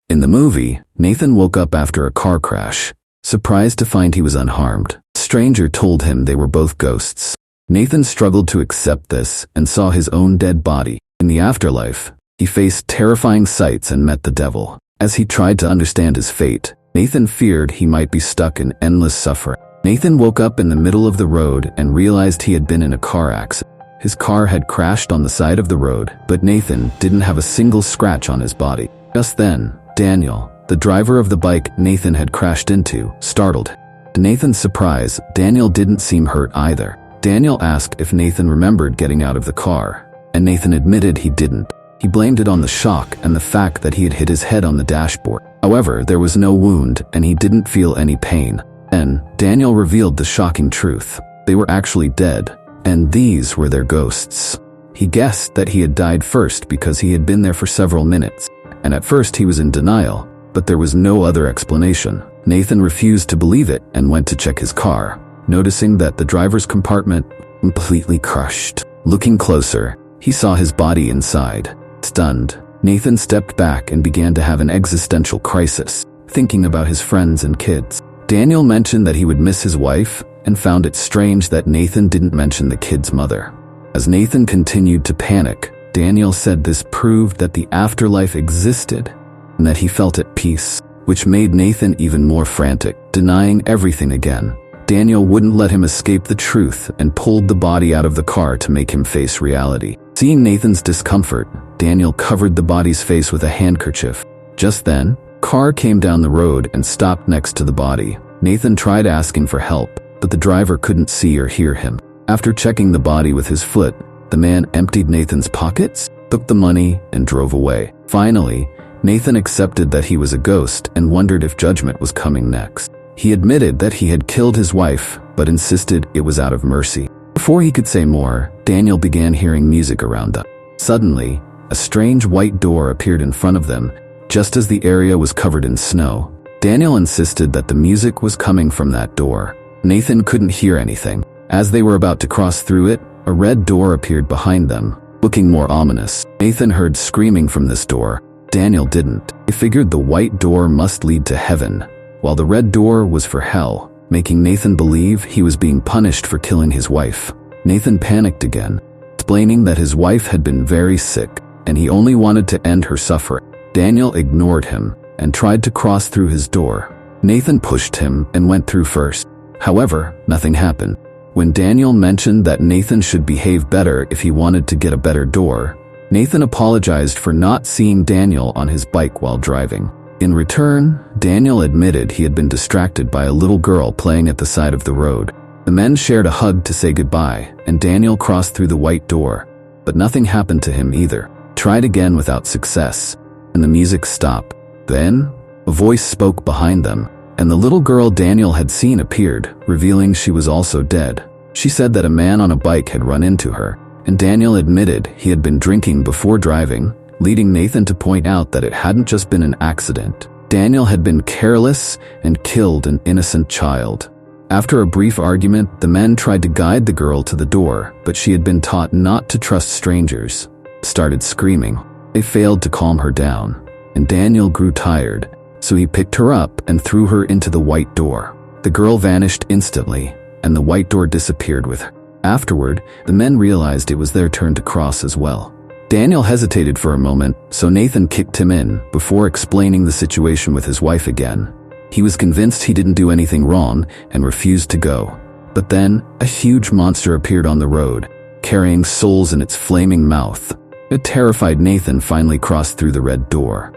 In the movie, Nathan woke up after a car crash, surprised to find he was unharmed. A stranger told him they were both ghosts. Nathan struggled to accept this and saw his own dead body. In the afterlife, he faced terrifying sights and met the devil. As he tried to understand his fate, Nathan feared he might be stuck in endless suffering. Nathan woke up in the middle of the road and realized he had been in a car accident. His car had crashed on the side of the road, but Nathan didn't have a single scratch on his body. Just then, Daniel, the driver of the bike Nathan had crashed into, startled him. To Nathan's surprise, Daniel didn't seem hurt either. Daniel asked if Nathan remembered getting out of the car, and Nathan admitted he didn't. He blamed it on the shock and the fact that he had hit his head on the dashboard. However, there was no wound and he didn't feel any pain. Then, Daniel revealed the shocking truth. They were actually dead, and these were their ghosts. He guessed that he had died first because he had been there for several minutes, and at first he was in denial, but there was no other explanation. Nathan refused to believe it and went to check his car, noticing that the driver's compartment was completely crushed. Looking closer, he saw his body inside. Stunned, Nathan stepped back and began to have an existential crisis, thinking about his friends and kids. Daniel mentioned that he would miss his wife and found it strange that Nathan didn't mention the kid's mother. As Nathan continued to panic, Daniel said this proved that the afterlife existed and that he felt at peace, which made Nathan even more frantic, denying everything again. Daniel wouldn't let him escape the truth and pulled the body out of the car to make him face reality. Seeing Nathan's discomfort, Daniel covered the body's face with a handkerchief. Just then, a car came down the road and stopped next to the body. Nathan tried asking for help, but the driver couldn't see or hear him. After checking the body with his foot, the man emptied Nathan's pockets, took the money, and drove away. Finally, Nathan accepted that he was a ghost and wondered if judgment was coming next. He admitted that he had killed his wife, but insisted it was out of mercy. Before he could say more, Daniel began hearing music around them. Suddenly, a strange white door appeared in front of them, just as the area was covered in snow. Daniel insisted that the music was coming from that door. Nathan couldn't hear anything. As they were about to cross through it, a red door appeared behind them, looking more ominous. Nathan heard screaming from this door. Daniel didn't. He figured the white door must lead to heaven, while the red door was for hell, making Nathan believe he was being punished for killing his wife. Nathan panicked again, explaining that his wife had been very sick and he only wanted to end her suffering. Daniel ignored him and tried to cross through his door. Nathan pushed him and went through first. However, nothing happened. When Daniel mentioned that Nathan should behave better if he wanted to get a better door, Nathan apologized for not seeing Daniel on his bike while driving. In return, Daniel admitted he had been distracted by a little girl playing at the side of the road. The men shared a hug to say goodbye, and Daniel crossed through the white door, but nothing happened to him either. Tried again without success, and the music stopped. Then, a voice spoke behind them, and the little girl Daniel had seen appeared, revealing she was also dead. She said that a man on a bike had run into her, and Daniel admitted he had been drinking before driving, leading Nathan to point out that it hadn't just been an accident. Daniel had been careless and killed an innocent child. After a brief argument, the men tried to guide the girl to the door, but she had been taught not to trust strangers. Started screaming. They failed to calm her down, and Daniel grew tired, so he picked her up and threw her into the white door. The girl vanished instantly, and the white door disappeared with her. Afterward, the men realized it was their turn to cross as well. Daniel hesitated for a moment, so Nathan kicked him in before explaining the situation with his wife again. He was convinced he didn't do anything wrong and refused to go. But then, a huge monster appeared on the road, carrying souls in its flaming mouth. A terrified Nathan finally crossed through the red door.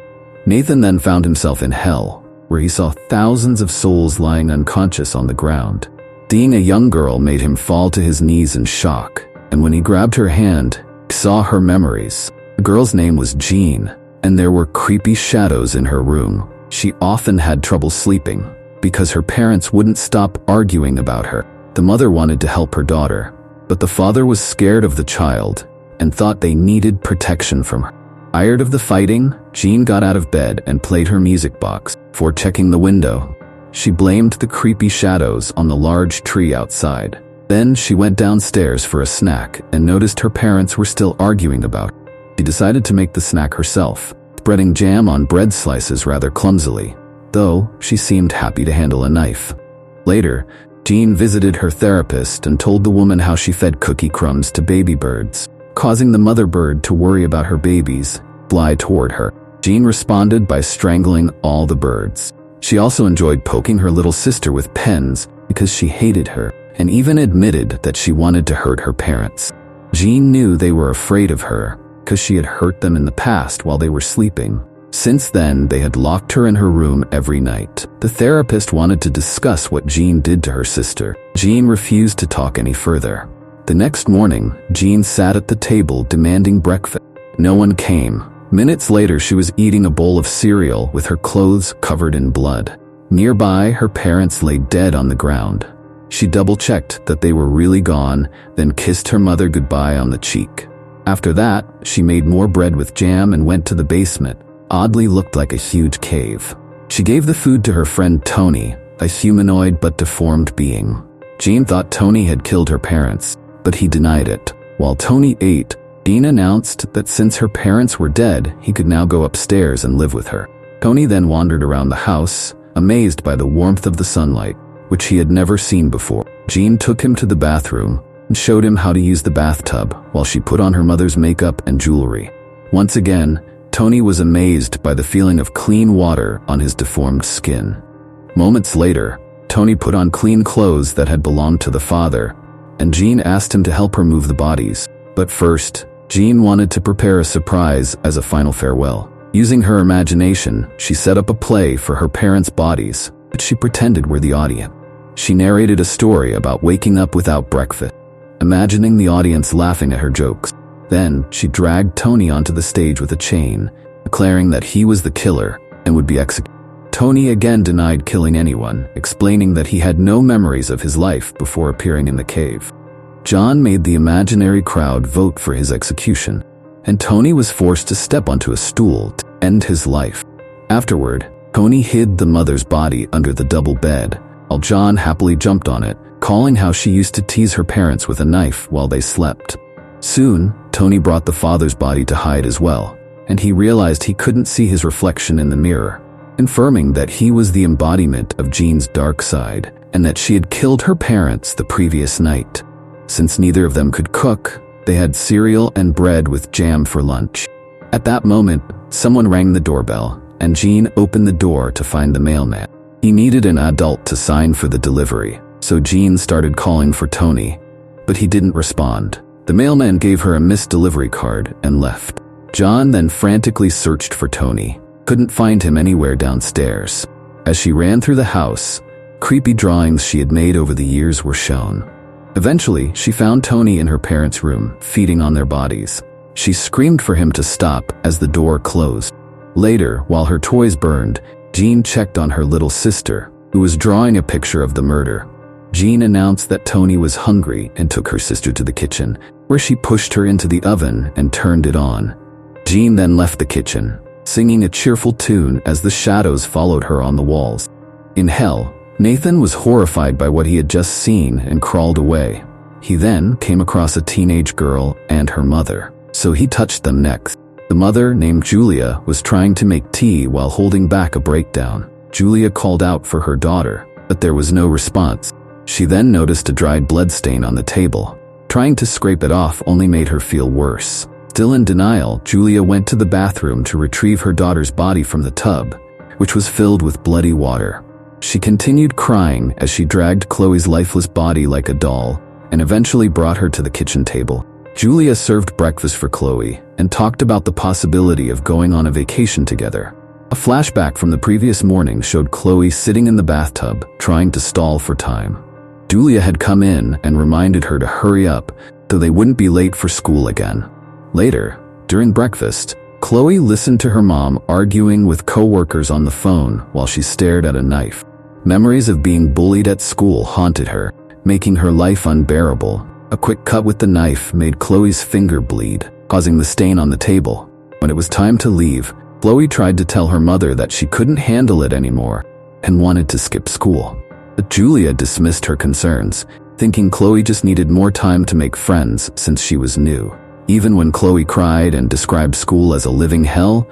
Nathan then found himself in hell, where he saw thousands of souls lying unconscious on the ground. Seeing a young girl made him fall to his knees in shock, and when he grabbed her hand, he saw her memories. The girl's name was Jean, and there were creepy shadows in her room. She often had trouble sleeping, because her parents wouldn't stop arguing about her. The mother wanted to help her daughter, but the father was scared of the child and thought they needed protection from her. Tired of the fighting, Jean got out of bed and played her music box. Before checking the window, she blamed the creepy shadows on the large tree outside. Then she went downstairs for a snack and noticed her parents were still arguing about her. She decided to make the snack herself. spreading jam on bread slices rather clumsily, though she seemed happy to handle a knife. Later, Jean visited her therapist and told the woman how she fed cookie crumbs to baby birds, causing the mother bird to worry about her babies, fly toward her. Jean responded by strangling all the birds. She also enjoyed poking her little sister with pens because she hated her, and even admitted that she wanted to hurt her parents. Jean knew they were afraid of her because she had hurt them in the past while they were sleeping. Since then, they had locked her in her room every night. The therapist wanted to discuss what Jean did to her sister. Jean refused to talk any further. The next morning, Jean sat at the table demanding breakfast. No one came. Minutes later, she was eating a bowl of cereal with her clothes covered in blood. Nearby, her parents lay dead on the ground. She double-checked that they were really gone, then kissed her mother goodbye on the cheek. After that, she made more bread with jam and went to the basement. Oddly looked like a huge cave. She gave the food to her friend Tony, a humanoid but deformed being. Jean thought Tony had killed her parents, but he denied it. While Tony ate, Jean announced that since her parents were dead, he could now go upstairs and live with her. Tony then wandered around the house, amazed by the warmth of the sunlight, which he had never seen before. Jean took him to the bathroom and showed him how to use the bathtub while she put on her mother's makeup and jewelry. Once again, Tony was amazed by the feeling of clean water on his deformed skin. Moments later, Tony put on clean clothes that had belonged to the father, and Jean asked him to help her move the bodies. But first, Jean wanted to prepare a surprise as a final farewell. Using her imagination, she set up a play for her parents' bodies, which she pretended were the audience. She narrated a story about waking up without breakfast, imagining the audience laughing at her jokes. Then, she dragged Tony onto the stage with a chain, declaring that he was the killer and would be executed. Tony again denied killing anyone, explaining that he had no memories of his life before appearing in the cave. John made the imaginary crowd vote for his execution, and Tony was forced to step onto a stool to end his life. Afterward, Tony hid the mother's body under the double bed, while John happily jumped on it, calling how she used to tease her parents with a knife while they slept. Soon, Tony brought the father's body to hide as well, and he realized he couldn't see his reflection in the mirror, confirming that he was the embodiment of Jean's dark side, and that she had killed her parents the previous night. Since neither of them could cook, they had cereal and bread with jam for lunch. At that moment, someone rang the doorbell, and Jean opened the door to find the mailman. He needed an adult to sign for the delivery, so Jean started calling for Tony, but he didn't respond. The mailman gave her a missed delivery card and left. John then frantically searched for Tony, couldn't find him anywhere downstairs. As she ran through the house, creepy drawings she had made over the years were shown. Eventually, she found Tony in her parents' room, feeding on their bodies. She screamed for him to stop as the door closed. Later, while her toys burned, Jean checked on her little sister, who was drawing a picture of the murder. Jean announced that Tony was hungry and took her sister to the kitchen, where she pushed her into the oven and turned it on. Jean then left the kitchen, singing a cheerful tune as the shadows followed her on the walls. In hell, Nathan was horrified by what he had just seen and crawled away. He then came across a teenage girl and her mother, so he touched them next. The mother, named Julia, was trying to make tea while holding back a breakdown. Julia called out for her daughter, but there was no response. She then noticed a dried blood stain on the table. Trying to scrape it off only made her feel worse. Still in denial, Julia went to the bathroom to retrieve her daughter's body from the tub, which was filled with bloody water. She continued crying as she dragged Chloe's lifeless body like a doll and eventually brought her to the kitchen table. Julia served breakfast for Chloe and talked about the possibility of going on a vacation together. A flashback from the previous morning showed Chloe sitting in the bathtub, trying to stall for time. Julia had come in and reminded her to hurry up, though they wouldn't be late for school again. Later, during breakfast, Chloe listened to her mom arguing with coworkers on the phone while she stared at a knife. Memories of being bullied at school haunted her, making her life unbearable. A quick cut with the knife made Chloe's finger bleed, causing the stain on the table. When it was time to leave, Chloe tried to tell her mother that she couldn't handle it anymore and wanted to skip school. But Julia dismissed her concerns, thinking Chloe just needed more time to make friends since she was new. Even when Chloe cried and described school as a living hell,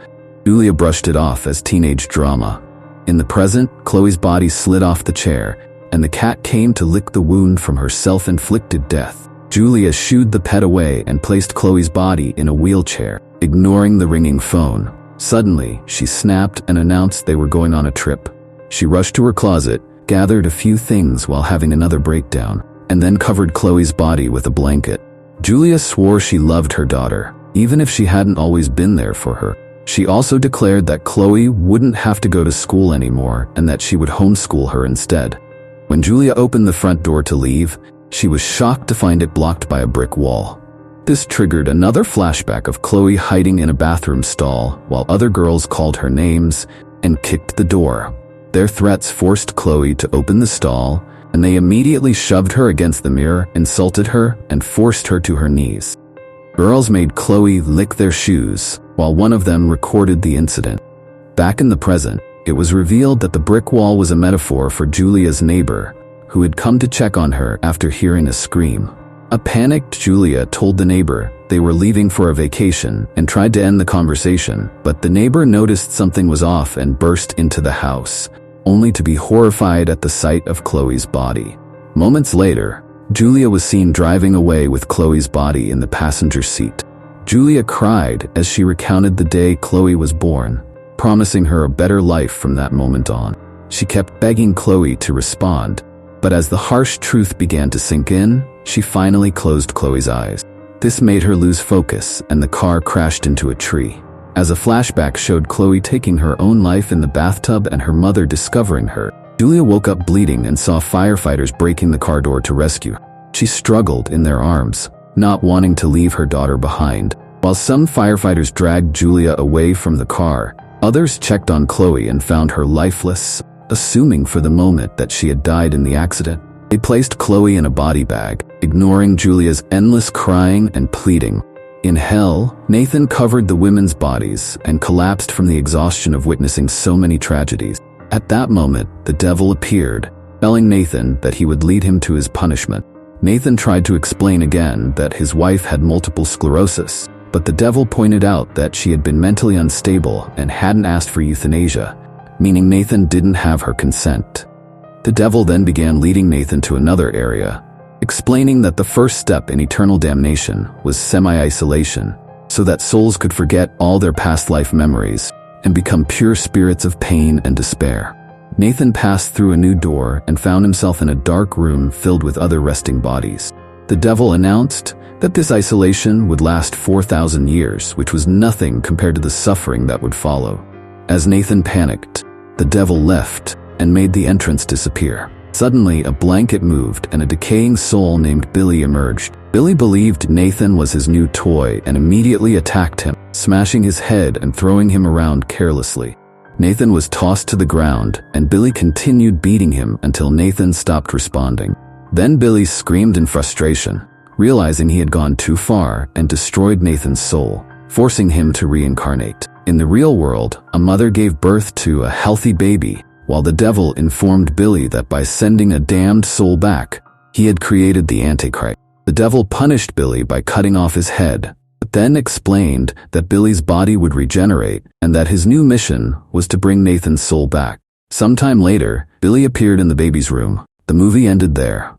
Julia brushed it off as teenage drama. In the present, Chloe's body slid off the chair, and the cat came to lick the wound from her self-inflicted death. Julia shooed the pet away and placed Chloe's body in a wheelchair, ignoring the ringing phone. Suddenly, she snapped and announced they were going on a trip. She rushed to her closet, gathered a few things while having another breakdown, and then covered Chloe's body with a blanket. Julia swore she loved her daughter, even if she hadn't always been there for her. She also declared that Chloe wouldn't have to go to school anymore and that she would homeschool her instead. When Julia opened the front door to leave, she was shocked to find it blocked by a brick wall. This triggered another flashback of Chloe hiding in a bathroom stall while other girls called her names and kicked the door. Their threats forced Chloe to open the stall, and they immediately shoved her against the mirror, insulted her, and forced her to her knees. Girls made Chloe lick their shoes, while one of them recorded the incident. Back in the present, it was revealed that the brick wall was a metaphor for Julia's neighbor, who had come to check on her after hearing a scream. A panicked Julia told the neighbor they were leaving for a vacation and tried to end the conversation, but the neighbor noticed something was off and burst into the house, only to be horrified at the sight of Chloe's body. Moments later, Julia was seen driving away with Chloe's body in the passenger seat. Julia cried as she recounted the day Chloe was born, promising her a better life from that moment on. She kept begging Chloe to respond, but as the harsh truth began to sink in, she finally closed Chloe's eyes. This made her lose focus, and the car crashed into a tree. As a flashback showed Chloe taking her own life in the bathtub and her mother discovering her, Julia woke up bleeding and saw firefighters breaking the car door to rescue her. She struggled in their arms, not wanting to leave her daughter behind. While some firefighters dragged Julia away from the car, others checked on Chloe and found her lifeless, assuming for the moment that she had died in the accident. They placed Chloe in a body bag, ignoring Julia's endless crying and pleading. In hell, Nathan covered the women's bodies and collapsed from the exhaustion of witnessing so many tragedies. At that moment, the devil appeared, telling Nathan that he would lead him to his punishment. Nathan tried to explain again that his wife had multiple sclerosis, but the devil pointed out that she had been mentally unstable and hadn't asked for euthanasia, meaning Nathan didn't have her consent. The devil then began leading Nathan to another area, explaining that the first step in eternal damnation was semi-isolation, so that souls could forget all their past life memories and become pure spirits of pain and despair. Nathan passed through a new door and found himself in a dark room filled with other resting bodies. The devil announced that this isolation would last 4,000 years, which was nothing compared to the suffering that would follow. As Nathan panicked, the devil left and made the entrance disappear. Suddenly, a blanket moved and a decaying soul named Billy emerged. Billy believed Nathan was his new toy and immediately attacked him, smashing his head and throwing him around carelessly. Nathan was tossed to the ground, and Billy continued beating him until Nathan stopped responding. Then Billy screamed in frustration, realizing he had gone too far and destroyed Nathan's soul, forcing him to reincarnate. In the real world, a mother gave birth to a healthy baby, while the devil informed Billy that by sending a damned soul back, he had created the Antichrist. The devil punished Billy by cutting off his head, but then explained that Billy's body would regenerate and that his new mission was to bring Nathan's soul back. Sometime later, Billy appeared in the baby's room. The movie ended there,